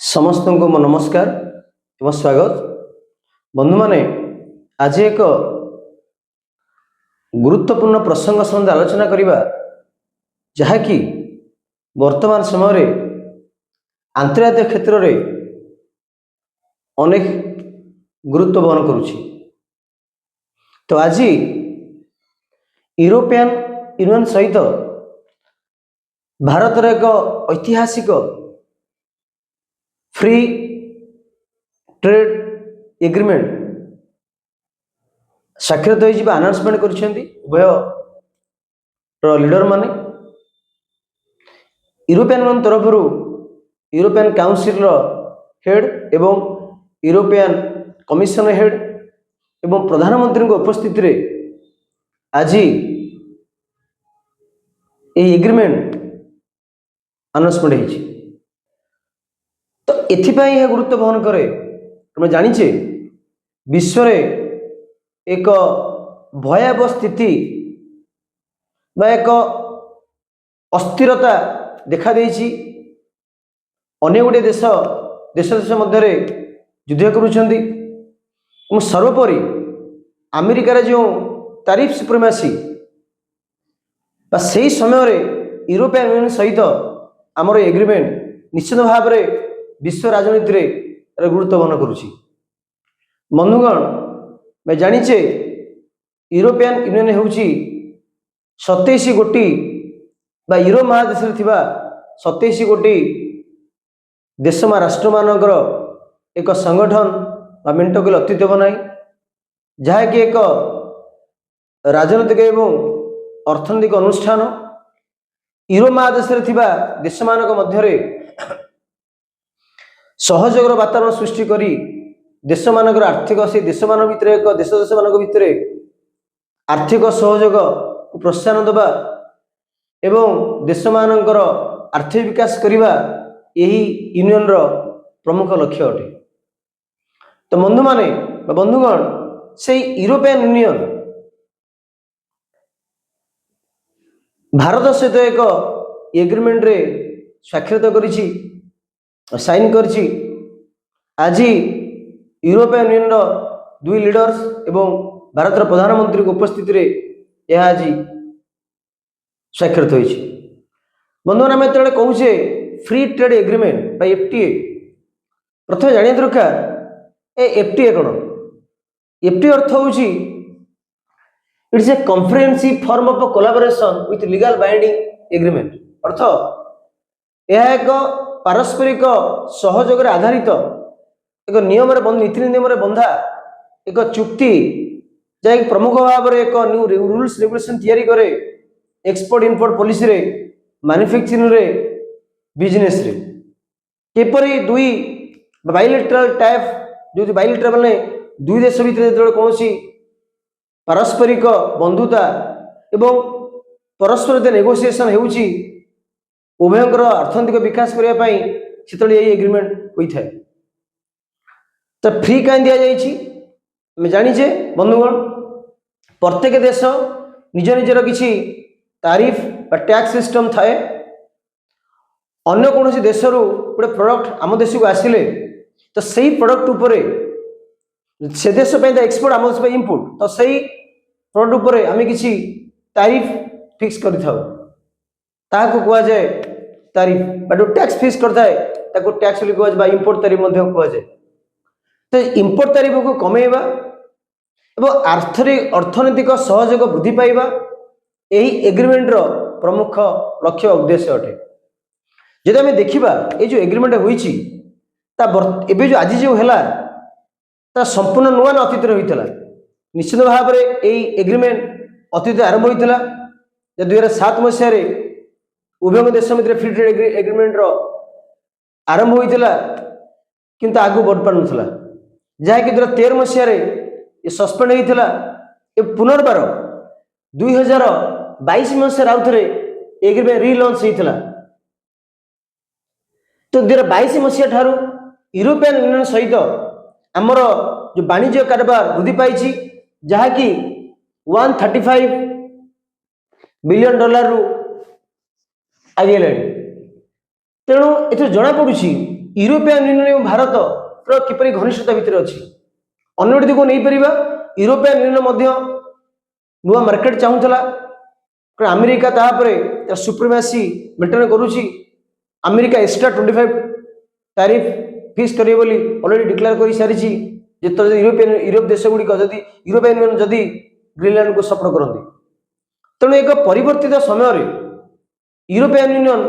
समस्त को मो नमस्कार एवं स्वागत बंधु माने आज एक गुरुत्वपूर्ण प्रसंग संबंध आलोचना करिबा जहाँकि वर्तमान समय आंतर्जातीय क्षेत्र में अनेक गुरुत्व बहन करुछि। तो आज यूरोपियन यूनियन सहित भारत एक ऐतिहासिक फ्री ट्रेड एग्रीमेंट स्वाक्षरित हो अनाउंसमेंट करिसेंती उभय लीडर माने। यूरोपियन यूनियन तरफ यूरोपियन काउंसिल हेड एवं यूरोपियन कमिशन हेड एवं प्रधानमंत्री उपस्थित रे आज एग्रीमेंट अनाउंसमेंट होइछि। तो एथिपाई यह गुरुत्व बहन करे तुम जानिचे विश्व रे एक भयावह स्थिति बा एक अस्थिरता देखा देइछि। अनेक गुटे देश देश देश मध्य युद्ध करुछंती और सर्वोपरि अमेरिकार जो तारिफ सुप्रीमेसी बा सही समय यूरोपियन यूनियन सहित आमर एग्रीमेंट निश्चित भाव में विश्व राजनीति रे गुरुत्व बहन करुछि। बंधुगण मैं जानिचे यूरोपियन यूनियन होउछि 27 गोटी बा यूरो महादेश रे थिबा 27 गोटी देश मा राष्ट्र मानकर एक संगठन बा मेंट कले अत्युत्तम बनाई जहाँ कि एक राजनीतिक एवं अर्थनैतिक अनुष्ठान यूरो महादेश रे थिबा देश मानक मध्य सहयोग वातावरण सृष्टि करी देश मानकर आर्थिक से देश मान भितर एक देश देश मान भितर आर्थिक सहयोग को प्रोत्साहन देवा एवं देश मानकर आर्थिक विकास करवा यही यूनियन रो प्रमुख लक्ष्य अटे। तो बंधु माने बंधुगण से यूरोपियन यूनियन भारत सहित एक एग्रीमेंट रे स्वाक्षरित करिछि साइन करछि। आज यूरोपियन यूनियन रो दुई लीडर्स एवं भारत प्रधानमंत्री उपस्थित रे यह आज स्वाक्षरित होइछि। बंधुगण आम जो कहे फ्री ट्रेड एग्रीमेंट बाय एफटीए प्रथम जानिया दरकार एफटीए कौन। एफटीए अर्थ होउछि it is a comprehensive form of collaboration with legal binding agreement. अर्थ यह एक पारस्परिक सहयोग आधारित एक नियम नीति नियम बंधा एक चुक्ति जहाँ प्रमुख भाव में एक न्यू रूल्स रेगुलेशन तैयारी करे एक्सपोर्ट इम्पोर्ट पॉलिसी रे मैन्युफैक्चरिंग रे बिजनेस रे केपरी दुई बायलैटरल टाइप जो बायलैटरल माने दुई देश भितर जो कौन पारस्परिक बंधुता एवं परस्पर नेगोसिएशन होउछि उभयंकर अर्थनैतिक विकास करने से एग्रीमेंट होता है। तो फ्री कहीं दि जाइए मैं जानीचे बंधुगण प्रत्येक देश निज निजर किसी तारीफ टैक्स सिस्टम थाए। अन्य कौन देश गोटे प्रोडक्ट आम देश को आसिले तो सही प्रोडक्ट उपरे से देश एक्सपोर्ट आम देश इम्पोर्ट तो सही प्रोडक्ट उपरे आम किसी तारीफ फिक्स कर कह जाए तारीफ बा जो टैक्स फिक्स करता है ताको टैक्स कह इम्पोर्ट तारीफ कह जाए। तो इम्पोर्ट तारीफ को कमेवा एवं अर्थनैतिक सहयोग वृद्धि पाइबा यही एग्रीमेंट रो प्रमुख लक्ष्य उद्देश्य अटे। जदि आम देखा ये जो एग्रीमेंट होइछि एबे जो आज जो है संपूर्ण नुआ अतीत होता निश्चित भाव में यही एग्रीमेंट अतीत आरंभ होता 2007 मसीह उभय देश मध्य फ्री ट्रेड एग्रीमेंट रो आरंभ होता किंतु आगू बढ़ पार नाला जहाँकि 2013 मसीह ये सस्पेंड होता पुनर्बार 2022 मसीह आउ थे एग्रीमेंट रिलॉन्च होता। तो 2022 मसीह ठारू यूरोपियन यूनियन सहित आमर जो वाणिज्य कारोबार वृद्धि पाई जहाँकि $135 बिलियन रु आगे तेणु ये जना पड़ुछि यूरोपियन यूनियन और भारत किपरि घनिष्ठता भितर अच्छी अन्य दिग नहीं पार यूरोपियन यूनियन नुआ मार्केट चाहूला अमेरिका तापर सुप्रीमेसी मेंटेन करुच्ची अमेरिका एक्स्ट्रा 25 टैरिफ फिक्स करेंगे बोली ऑलरेडी डिक्लेयर कर सारी जो यूरोप देश गुड़िक जदि यूरोपियन यूनियन जदि ग्रीनलैंड को सपोर्ट करती तेणु एक परिवर्तित समय यूरोपियन यूनियन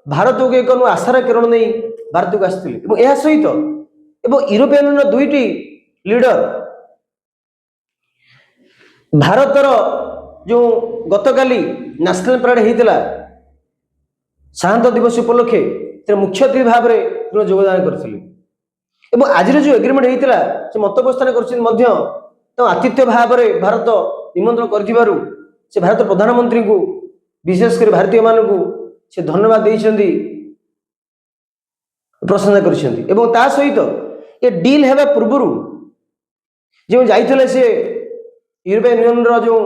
भारत को एक नुआ आशार किरण नहीं भारत को आसते सहित यूरोपियन यूनियन दुईटी लीडर भारतर जो गतकाली नेशनल परेड होता साधारणतः दिवस उपलक्षे मुख्य अतिथि भाव में योगदान करते आज जो एग्रीमेंट होता से मत प्रस्थान कर आतिथ्य भाव में भारत निमंत्रण कर भारत प्रधानमंत्री को विशेषकर भारतीय मान से धन्यवाद देते प्रशंसा कर सहित ये डील है पूर्व जो जाइए से यूरोपियन यूनियन जो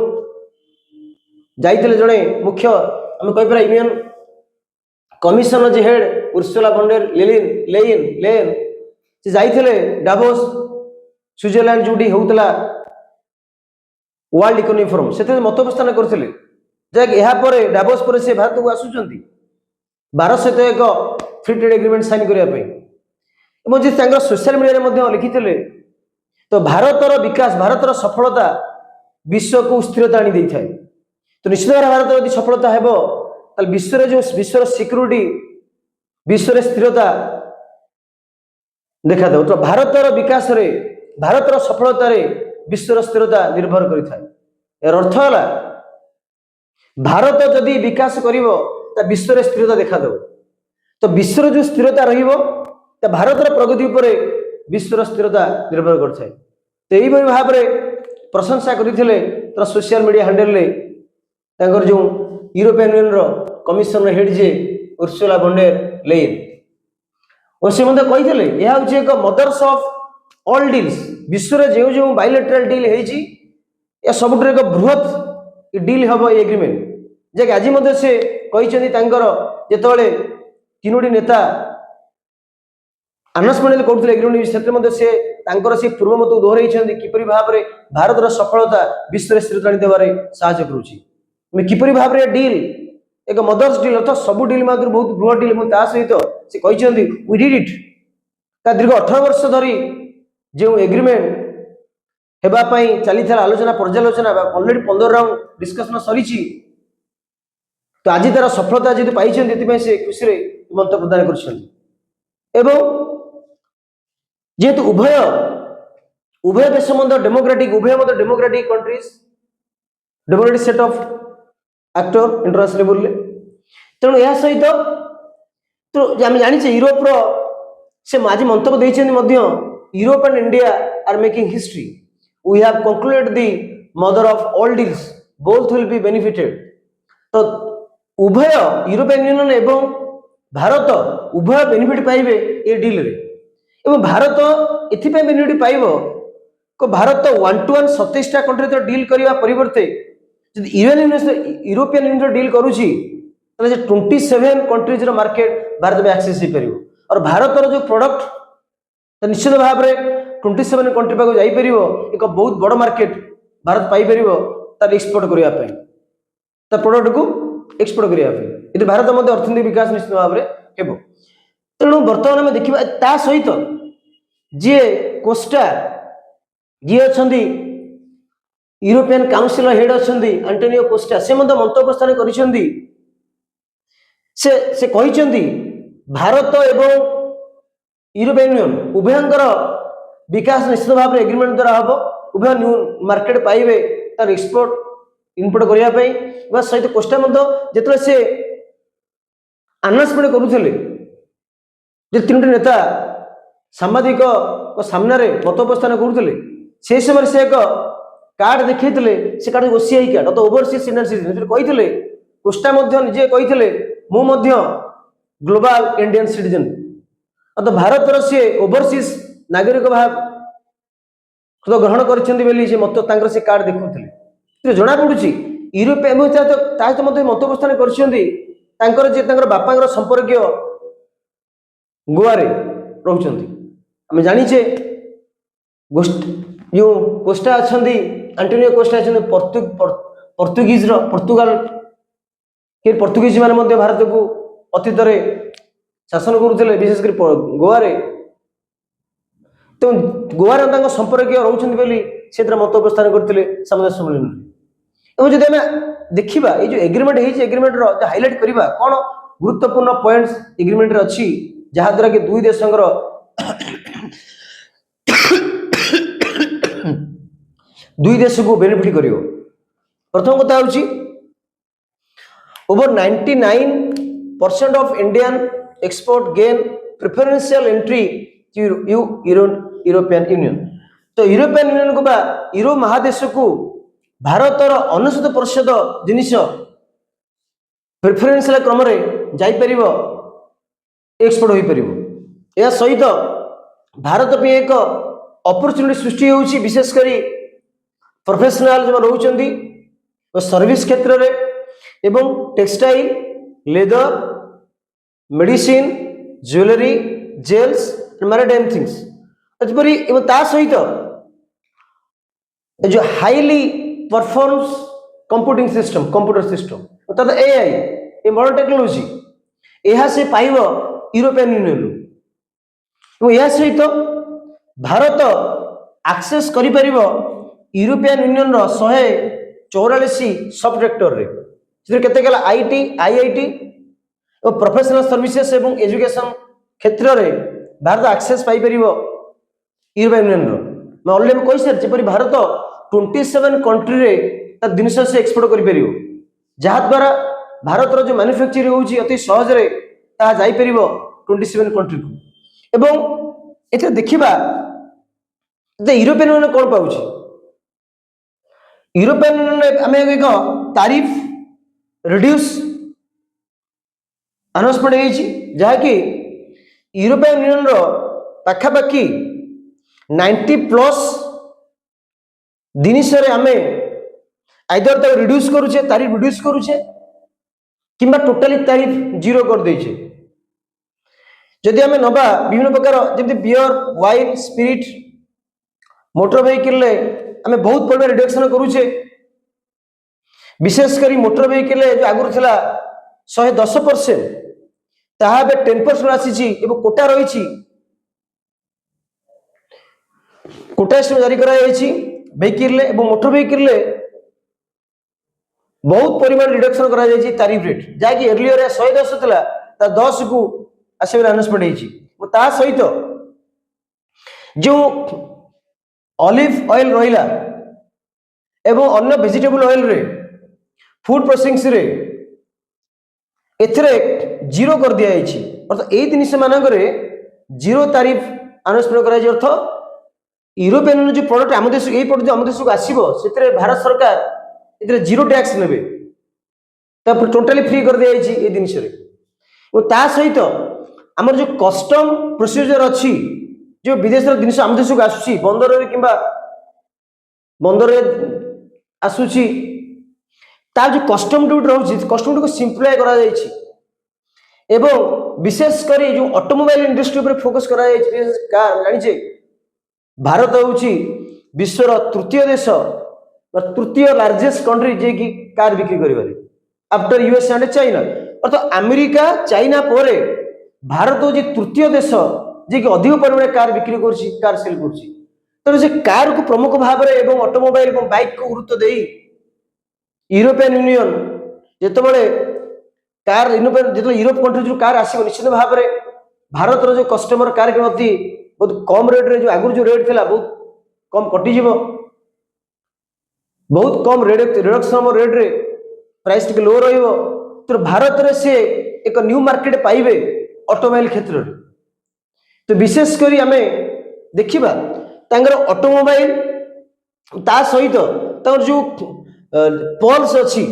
जाइए जड़े मुख्य आम कहीपर यूनियन कमिशन जे हेड उर्सुला वंडर लेयन से जाइए डावोस स्विट्जरलैंड जोटी होता वर्ल्ड इकोनॉमिक फोरम से मत प्रस्थान करते यापर डावोस पर से भारत को आसुँच भारत सहित एक फ्री ट्रेड एग्रीमेंट साइन करने सोशल मीडिया लिखी तो भारतर विकास भारतर सफलता विश्व को स्थिरता आनी दे थाए तो निश्चित भाव भारत यदि सफलता है तो विश्व जो विश्व सिक्योरिटी विश्व स्थिरता देखा दो तो भारतर विकास रे भारतर सफलता रे विश्व स्थिरता निर्भर करिथाय यार अर्थ है भारत जदि विकास करिवो त विश्व स्थिरता देखा दो तो विश्व जो स्थिरता रहिवो त भारतर प्रगति उपरे विश्व स्थिरता निर्भर करथाय तो यही भाव में प्रशंसा करते तो सोशल मीडिया हैंडल जो यूरोपियन यूनियन कमिशन हेड जे उर्सुला वंडर लेयन और से कही यह हूँ एक मदर्स ऑफ ऑल डील्स विश्व में जो जो बायलैटरल डील है सब एक बृहत डील हम एग्रीमेंट जे आज से कहते जिते तीनोटी नेता आनाउंसमेंट करते एग्रीमेंट से पूर्व मत दोहराई किपरि भाव में भारतर सफलता विश्व स्थिरता देवे साहय करुँच किपरि भाव में डील एक मदर्स डील अर्थात सब डील मध्य बहुत बृहत डील सहित से कहते वी डिड इट दीर्घ 18 वर्ष धरी जो एग्रीमेंट होगापाई चली आलोचना पर्यालोचना ऑलरेडी 15 राउंड डिस्कशन सरी तो आज तार सफलता जेहतु पाई से खुशी मंत्र प्रदान कर जेहेतु उभय देश मध्य डेमोक्रेटिक उभय मध्य democratic countries democratic set of actor international level तेणु यह सहित तो आम जानी यूरोप से आज मंतव्य देते Europe and India are making history we have concluded the mother of all deals both will be benefited तो उभय यूरोपियन यूनियन एवं भारत उभय बेनिफिट पाइबे ये डील रे एवं भारत एथिपाई बेनिफिट पाइब को भारत 1-to-1 27टा कंट्री तो डील करने परिवर्ते यूरोपियन यूनियन डील करुच्ची 27 कंट्रीज मार्केट भारत में एक्सेस हो पार और भारतर जो प्रोडक्ट निश्चित भाव में 27 कंट्री पाक जापर एक बहुत बड़ मार्केट भारत पाइपर तार एक्सपोर्ट करने प्रोडक्ट को एक्सपोर्ट करने भारत मध्य अर्थनैतिक विकास निश्चित भाव में तेणु बर्तमान आम देखा सहित जी कोस्टा जी अच्छा यूरोपियन काउंसिल हेड अच्छा आंटोनियो कोस्टा से मंत्र प्रस्थान कर भारत एवं यूरोपियन यूनियन उभयंकर विकास निश्चित भाव में एग्रीमेंट द्वारा हम उभय न्यू मार्केट पाइबे तार एक्सपोर्ट इनपुट करने सहित कोस्टा जो से आनाउंसमेंट करुले तीनोटी नेता सांबादिक सामने मत प्रस्थान करुले से समय से एक कार्ड देखते से कार्ड ओसीआई कार्ड अर्थात ओवरसीज इंडियन सिटीजन कहते कोस्टा निजे कहते मुझे ग्लोबल इंडियन सिटीजन अर्थात भारतर सी ओवरसीज नागरिक भाव तो ग्रहण कर मत से कार्ड देखुले जना पड़ी यूरोपियन मत प्रस्थान कर बापा संपर्क गोवा रोचंती आम जाचे जो कोस्टा अच्छा आंटोनियो कोस्टा अच्छा पर्तुगीज पर्तुगाल कि पर्तुगीज मैंने भारत को अतीत शासन करुले विशेषकर गोवा तो गोवा संपर्क रोचे से मत उपस्थान करते सामंजस्य सम्मेलन और जब आम देखा ये जो एग्रीमेंट एग्रीमेंट हाइलाइट करवा कौन गुरुत्वपूर्ण पॉइंट्स एग्रीमेंट अच्छी जहाद्वारा कि दुई देश दुई देश को बेनिफिट कर प्रथम कथा हूँ over 99% of Indian export gain preferential entry European union तो यूरोपियन यूनियन को बा यूरोप महादेश को भारतर 99% जिनिस प्रिफरेंशियल क्रम जापर एक्सपोर्ट हो पार यह सहित भारत पे एक अपॉर्चुनिटी सृष्टि होउछि विशेषकर प्रोफेशनल जो रोचंती सर्विस क्षेत्र रे एवं टेक्सटाइल लेदर मेडिसिन ज्वेलरी जेल्स मैरिटाइम थिंग्स तपरी ता सहित जो हाईली परफॉर्म्स कंप्यूटर सिस्टम अर्थात एआई ये मॉडर्न टेक्नोलॉजी यह से पाइब यूरोपियन यूनियन यह सहित भारत एक्सेस करि परिबो यूरोपियन यूनियन 144 सब सेक्टर रे केते गला आईटी आईआईटी और प्रोफेशनल सर्विसेज एवं एजुकेशन क्षेत्र रे भारत एक्सेस पाई परिबो यूरोपियन यूनियन रो मैं ऑलरेडी कहि सर जेपरि भारत 27 कंट्री रे त जिनिस से एक्सपोर्ट करि परिबो जहा द्वारा भारत रो जो मैन्युफैक्चरिंग होउची अति सहज रे ता जाई परिबो 27 कंट्री को एवं एते देखिबा यूरोपियन यूनियन कौन पाऊँ यूरोपियन यूनियन आम एक तारीफ रिड्यूस अनाउंसमेंट जहाँकि यूरोपियन यूनियन पाखापाखि 90+ जिनिस आम आइदर तक रिड्यूस करुचे तारीफ रिड्यूस करुचे किंबा टोटाली तारीफ जीरो कर देछे जदि आम नबा विभिन्न प्रकार जमी beer wine spirit motor vehicle आम बहुत परिमाण रिडक्शन करुचे विशेषकर मोटर व्हीकल जो आगुरी था 110% ताहा 10% आसी कोटा रही कोटा सिस्टम जारी व्हीकल मोटर व्हीकल बहुत परिमाण रिडक्शन करा तारीफ रेट जहाँकि एर्लियर 110 था 10 को आसवे अनाउंसमेंट होता सहित जो ऑलिव ऑयल रहिला एवं अन्य वेजिटेबल ऑयल रे फूड प्रोसेसिंग रे एथरे जीरो कर दिया अर्थात यही जिनिस मानक जीरो तारीफ अनाउंसमेंट करा अर्थ यूरोपियन जो प्रोडक्ट आम देश यही प्रोडक्ट आम देश को आसो से भारत सरकार ए जीरो टैक्स ने टोटाली फ्री कर दिया ये जिनिस सहित आमर जो कस्टम प्रोसीजर अच्छी जो विदेश जिन आम देश को आसूसी बंदर कि बंदर आसूची तार जो कस्टम ड्यूटी रोचे कस्टम ड्यूटी को सिंप्लीफाई करा एवं विशेषकर जो ऑटोमोबाइल इंडस्ट्री पर फोकस करा जानिचे भारत हूँ विश्वर तृतीय देश तृतीय लार्जेस्ट कंट्री जे कि कार बिक्री कर आफ्टर यूएस एंड चाइना अर्थात अमेरिका चाइना पर भारत हूँ तृतीय देश जे कि अधिक परिमाण कार बिक्री कार सेल कर से कार को प्रमुख भाव में ऑटोमोबाइल और बाइक को गुरुत्व दे यूरोपियन यूनियन जितेबाला कार जो यूरोप कंट्री जो कार आसो निश्चित भाव में भारत जो कस्टमर कार किणती बहुत कम रेट रे जो आगुरी जो रेट था बहुत कम कटिज बहुत कम रिडक्शन रेट रे प्राइस टिके लो रहिबो तो भारत रे से एक न्यू मार्केट पाइबे ऑटोमोबाइल क्षेत्र रे तो विशेष करी आमे देखिबा तांगर ऑटोमोबाइल ता सहित तांगर जो पॉल्स अछि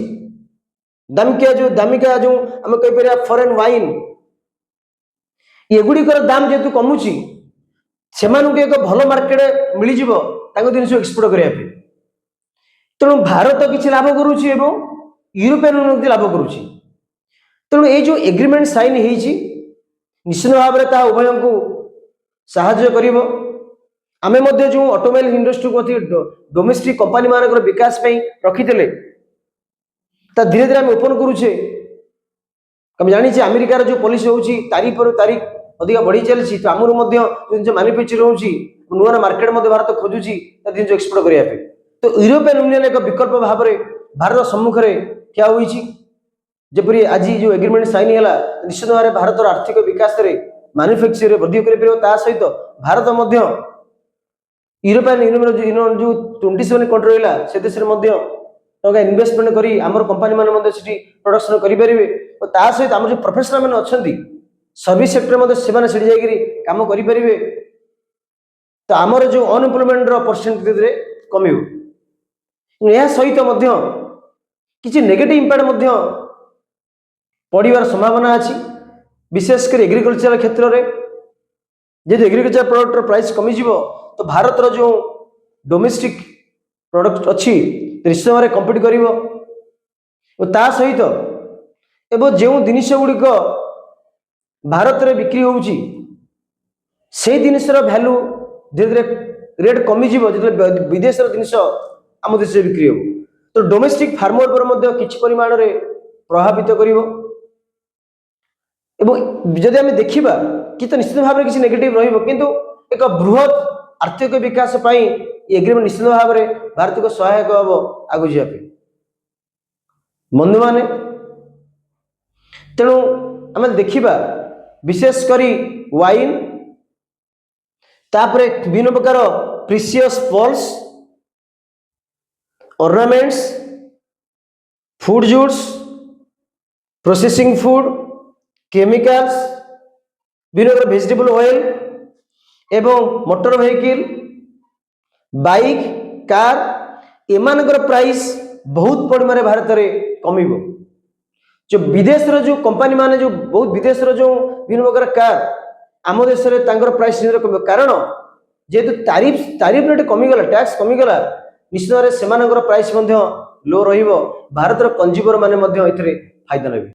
दामिका जो आमे कहि परिया फॉरेन वाइन एगुडी कर दाम जेतु कमुची सेमानु के एक भलो मार्केट मिली जिवो तांको जिनिस एक्सपोर्ट करिया पे तेणु भारत किसी लाभ करुच्ची एवं यूरोपियन यूनियन लाभ करुच्ची तेणु ये जो एग्रीमेंट साइन होती निश्चित भाव में उभय को ସାହାଯ୍ୟ କରିବ। ଆମେ ମଧ୍ୟ ଯେଉଁ ଅଟୋମୋବାଇଲ ଇଣ୍ଡଷ୍ଟ୍ରି ଡୋମେଷ୍ଟିକ କମ୍ପାନୀ ମାନଙ୍କର ବିକାଶ ପାଇଁ ରଖିଥିଲେ ତା ଧୀରେ ଧୀରେ ଆମେ ଓପନ କରୁଛେ। ଆମେ ଜାଣିଛେ ଆମେରିକାର ଯେଉଁ ପଲିସି ହେଉଛି ତାରିଖ ପରେ ତାରିଖ ଅଧିକା ବଢ଼ି ଚାଲିଛି, ତ ଆମର ମଧ୍ୟ ଯେଉଁ ଜିନିଷ ମାନୁଫ୍ୟାକ୍ଚର ହେଉଛି ନୂଆ ନୂଆ ମାର୍କେଟ ମଧ୍ୟ ଭାରତ ଖୋଜୁଛି ତା ଜିନିଷ ଏକ୍ସପୋର୍ଟ କରିବା ପାଇଁ। ତ ୟୁରୋପିଆନ ୟୁନିୟନ ଏକ ବିକଳ୍ପ ଭାବରେ ଭାରତ ସମ୍ମୁଖରେ ଠିଆ ହୋଇଛି। ଯେପରି ଆଜି ଯେଉଁ ଏଗ୍ରିମେଣ୍ଟ ସାଇନ୍ ହେଲା ନିଶ୍ଚିତ ଭାବରେ ଭାରତର ଆର୍ଥିକ ବିକାଶରେ ମାନୁଫ୍ୟାକ୍ଚରରେ ବୃଦ୍ଧି କରିପାରିବ। ତା ସହିତ ଭାରତ ମଧ୍ୟ ୟୁରୋପିଆନ ୟୁନିୟନ ଯେଉଁ 27 କଣ୍ଟ୍ରି ରହିଲା ସେ ଦେଶରେ ମଧ୍ୟ ଟଙ୍କା ଇନଭେଷ୍ଟମେଣ୍ଟ କରି ଆମର କମ୍ପାନୀ ମାନେ ମଧ୍ୟ ସେଠି ପ୍ରଡକ୍ସନ କରିପାରିବେ। ଓ ତା ସହିତ ଆମର ଯେଉଁ ପ୍ରଫେସନାଲ ମାନେ ଅଛନ୍ତି ସର୍ଭିସ ସେକ୍ଟର ମଧ୍ୟ ସେମାନେ ସେଠି ଯାଇକରି କାମ କରିପାରିବେ। ତ ଆମର ଯେଉଁ ଅନଏମ୍ପ୍ଲୟମେଣ୍ଟର ପରସେଣ୍ଟେଜରେ କମିବ। ଏହା ସହିତ ମଧ୍ୟ କିଛି ନେଗେଟିଭ ଇମ୍ପାକ୍ଟ ମଧ୍ୟ ପଡ଼ିବାର ସମ୍ଭାବନା ଅଛି, ବିଶେଷ କରି ଏଗ୍ରିକଲଚର କ୍ଷେତ୍ରରେ। ଯେହେତୁ ଏଗ୍ରିକଲଚର ପ୍ରଡକ୍ଟର ପ୍ରାଇସ୍ କମିଯିବ ତ ଭାରତର ଯେଉଁ ଡୋମେଷ୍ଟିକ ପ୍ରଡକ୍ଟ ଅଛି ନିଶ୍ଚିତ ଭାବରେ କମ୍ପିଟ୍ କରିବ। ଓ ତା ସହିତ ଏବଂ ଯେଉଁ ଜିନିଷ ଗୁଡ଼ିକ ଭାରତରେ ବିକ୍ରି ହେଉଛି ସେଇ ଜିନିଷର ଭ୍ୟାଲୁ ଧୀରେ ଧୀରେ ରେଟ୍ କମିଯିବ ଯେତେବେଳେ ବିଦେଶର ଜିନିଷ ଆମ ଦେଶରେ ବିକ୍ରି ହେବ। ତ ଡୋମେଷ୍ଟିକ ଫାର୍ମର ଉପରେ ମଧ୍ୟ କିଛି ପରିମାଣରେ ପ୍ରଭାବିତ କରିବ। ଏବଂ ଯଦି ଆମେ ଦେଖିବା କି ତ ନିଶ୍ଚିତ ଭାବରେ କିଛି ନେଗେଟିଭ ରହିବ, କିନ୍ତୁ ଏକ ବୃହତ ଆର୍ଥିକ ବିକାଶ ପାଇଁ ଏ ଏଗ୍ରିମେଣ୍ଟ ନିଶ୍ଚିତ ଭାବରେ ଭାରତକୁ ସହାୟକ ହେବ ଆଗକୁ ଯିବା ପାଇଁ। ବନ୍ଧୁମାନେ, ତେଣୁ ଆମେ ଦେଖିବା ବିଶେଷ କରି ୱାଇନ୍, ତାପରେ ବିଭିନ୍ନ ପ୍ରକାର ପ୍ରିସିୟସ୍ ପଲ୍ସ, ornaments, food jutes, processing food, chemicals, ବିଭିନ୍ନ ପ୍ରକାର ଭେଜିଟେବଲ ଅଏଲ ଏବଂ ମୋଟର ଭେହିକିଲ, ବାଇକ୍, କାର ଏମାନଙ୍କର ପ୍ରାଇସ୍ ବହୁତ ପରିମାଣରେ ଭାରତରେ କମିବ। ଯେଉଁ ବିଦେଶର ଯେଉଁ କମ୍ପାନୀ ମାନେ ଯେଉଁ ବହୁତ ବିଦେଶର ଯେଉଁ ବିଭିନ୍ନ ପ୍ରକାର କାର ଆମ ଦେଶରେ ତାଙ୍କର ପ୍ରାଇସ୍ କମିବ, କାରଣ ଯେହେତୁ ତାରିଫ ରେଟ୍ କମିଗଲା, ଟ୍ୟାକ୍ସ କମିଗଲା, ନିଶ୍ଚିତ ଭାବରେ ସେମାନଙ୍କର ପ୍ରାଇସ୍ ମଧ୍ୟ ଲୋ ରହିବ। ଭାରତର କଞ୍ଜ୍ୟୁମର ମାନେ ମଧ୍ୟ ଏଥିରେ ଫାଇଦା ନେବେ।